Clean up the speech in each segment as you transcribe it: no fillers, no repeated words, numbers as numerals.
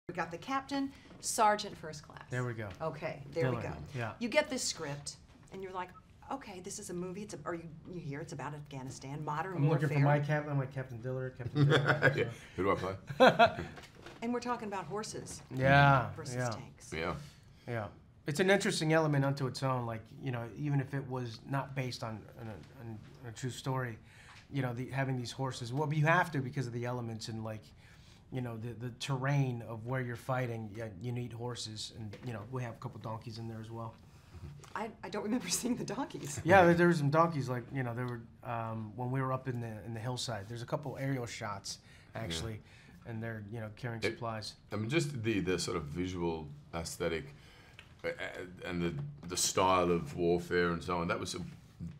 We got the captain, sergeant, first class. There we go. Okay, there we go. Yeah. You get this script, and you're like, okay, this is a movie. Or you hear it's about Afghanistan, modern I'm warfare. looking for my captain. I'm like Captain Dillard. Captain Dillard. Yeah. Who do I play? And we're talking about horses. Yeah. Versus Yeah. tanks. Yeah. Yeah. It's an interesting element unto its own. Like, you know, even if it was not based on a true story, you know, having these horses. Well, you have to because of the elements and, like, you know, the terrain of where you're fighting. Yeah, you need horses, and you know, we have a couple donkeys in there as well. I don't remember seeing the donkeys. Yeah, there were some donkeys. Like, you know, there were when we were up in the hillside. There's a couple aerial shots actually, and they're, you know, carrying supplies. I mean, just the sort of visual aesthetic and the style of warfare and so on. That was a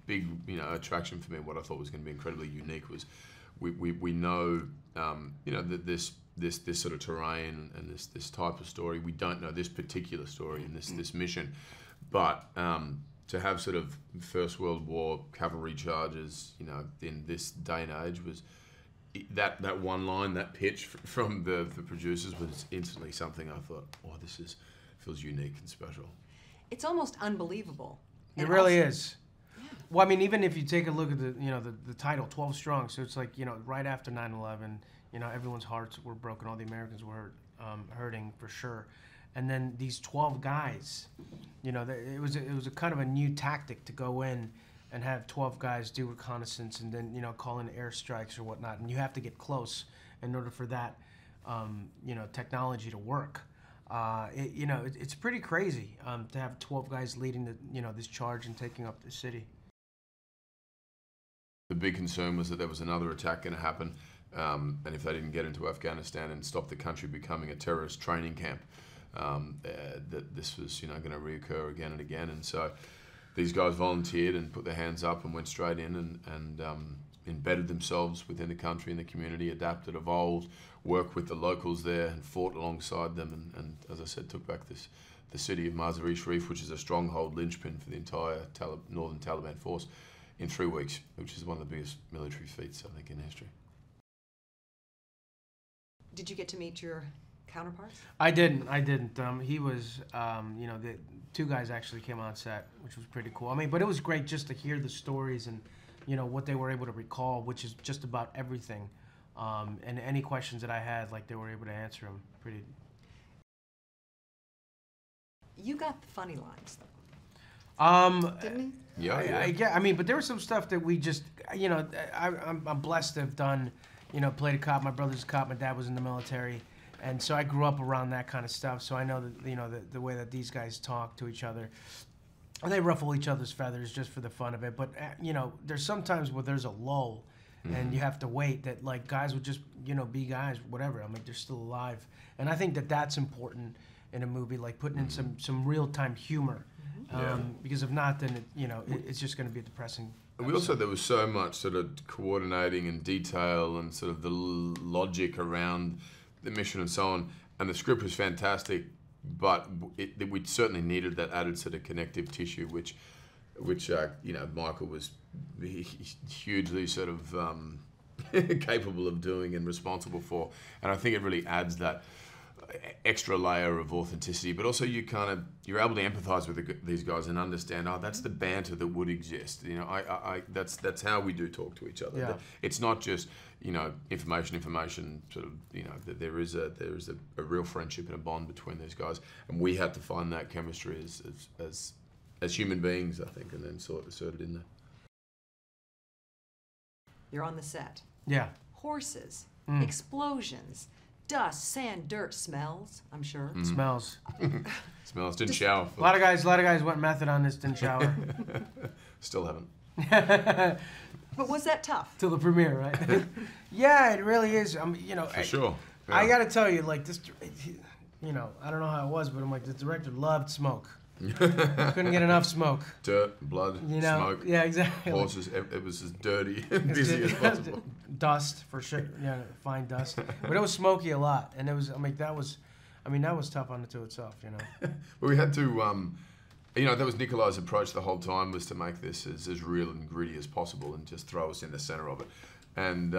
big, you know, attraction for me. What I thought was going to be incredibly unique was we know, you know, that this sort of terrain and this type of story. We don't know this particular story and this mission, but to have sort of First World War cavalry charges, you know, in this day and age was that one line, that pitch from the producers was instantly something I thought, oh, feels unique and special. It's almost unbelievable. It really is. Well, I mean, even if you take a look at the title, 12 Strong, so it's like, you know, right after 9/11, you know, everyone's hearts were broken, all the Americans were hurting for sure, and then these 12 guys, you know, it was a kind of a new tactic to go in and have 12 guys do reconnaissance and then, you know, call in airstrikes or whatnot, and you have to get close in order for that, you know, technology to work. You know, it's pretty crazy to have 12 guys leading this charge and taking up the city. The big concern was that there was another attack going to happen, and if they didn't get into Afghanistan and stop the country becoming a terrorist training camp, that this was, you know, going to reoccur again and again. And so these guys volunteered and put their hands up and went straight in and embedded themselves within the country and the community, adapted, evolved, worked with the locals there and fought alongside them, and as I said, took back the city of Mazar-i-Sharif, which is a stronghold linchpin for the entire northern Taliban force, in 3 weeks, which is one of the biggest military feats, I think, in history. Did you get to meet your counterparts? I didn't. He was, you know, the 2 guys actually came on set, which was pretty cool. I mean, but it was great just to hear the stories and, you know, what they were able to recall, which is just about everything. And any questions that I had, like, they were able to answer them pretty. You got the funny lines, though. Didn't he? Yeah. I mean, but there was some stuff that we just, you know, I'm blessed to have done, you know, played a cop. My brother's a cop. My dad was in the military. And so I grew up around that kind of stuff. So I know that, you know, the way that these guys talk to each other. And they ruffle each other's feathers just for the fun of it. But, you know, there's sometimes where there's a lull and you have to wait that, like, guys would just, you know, be guys, whatever. I mean, they're still alive. And I think that that's important in a movie, like putting in some real-time humor. Because if not, then, it's just going to be a depressing And we also, there was so much sort of coordinating and detail and sort of the logic around the mission and so on. And the script was fantastic, but we certainly needed that added sort of connective tissue, which Michael was hugely sort of capable of doing and responsible for. And I think it really adds that extra layer of authenticity, but also you're able to empathize with these guys and understand, oh, that's the banter that would exist. You know, that's how we do talk to each other. Yeah. It's not just, you know, information. Sort of, you know, there is a real friendship and a bond between these guys, and we had to find that chemistry as human beings, I think, and then sort it in there. You're on the set. Yeah. Horses, explosions, dust, sand, dirt, smells, I'm sure. Smells. Smells. Didn't shower. A lot of guys went method on this, didn't shower. Still haven't. But was that tough? Till the premiere, right? Yeah, it really is. You know, For sure. Yeah. I gotta tell you, like, this, you know, I don't know how it was, but I'm like, the director loved smoke. Couldn't get enough smoke. Dirt, blood, you know, smoke. Yeah, exactly. Horses. It was as dirty and busy as possible. Dust, for sure. Yeah, fine dust. But it was smoky a lot, and it was. that was tough unto itself, you know. But we had to, you know, that was Nikolai's approach the whole time, was to make this as real and gritty as possible and just throw us in the center of it. And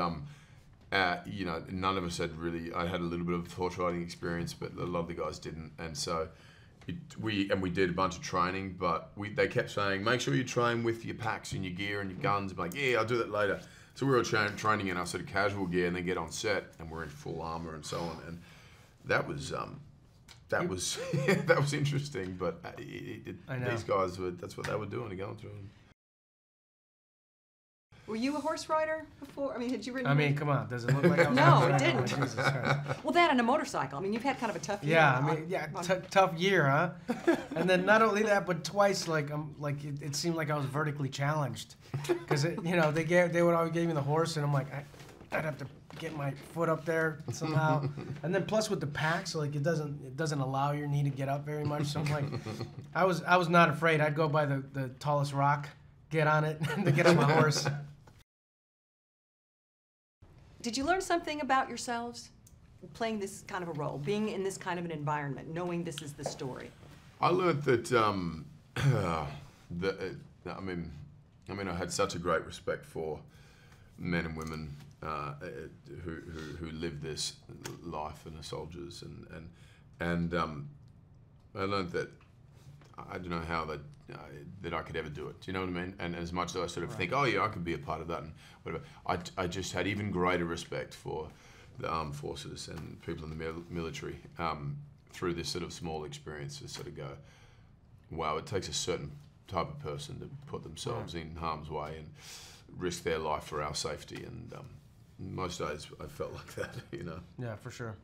you know, none of us had really. I had a little bit of horse riding experience, but a lot of the guys didn't, and so. We did a bunch of training, but they kept saying, make sure you train with your packs and your gear and your guns. I'm like, yeah, I'll do that later. So we were training in our sort of casual gear, and then get on set, and we're in full armor and so on. And that was that was interesting. But these guys that's what they were doing, going through. Were you a horse rider before? I mean, had you ridden? I mean, come on, does it look like I was? No, a it horse rider? didn't. Jesus Christ. Well, that and a motorcycle. I mean, you've had kind of a tough year. Yeah, I mean, tough year, huh? And then not only that, but twice, like, it seemed like I was vertically challenged, because you know they would always give me the horse, and I'm like, I'd have to get my foot up there somehow, and then plus with the pack, so like it doesn't allow your knee to get up very much. So I'm like, I was not afraid. I'd go by the tallest rock, get on it, and to get on my horse. Did you learn something about yourselves playing this kind of a role, being in this kind of an environment, knowing this is the story? I learned that I mean, I had such a great respect for men and women who live this life and are soldiers, and I learned that I don't know how that I could ever do it. Do you know what I mean? And as much as I sort of think, oh yeah, I could be a part of that and whatever, I just had even greater respect for the armed forces and people in the military through this sort of small experience to sort of go, wow, it takes a certain type of person to put themselves in harm's way and risk their life for our safety. And most days I felt like that, you know. Yeah, for sure.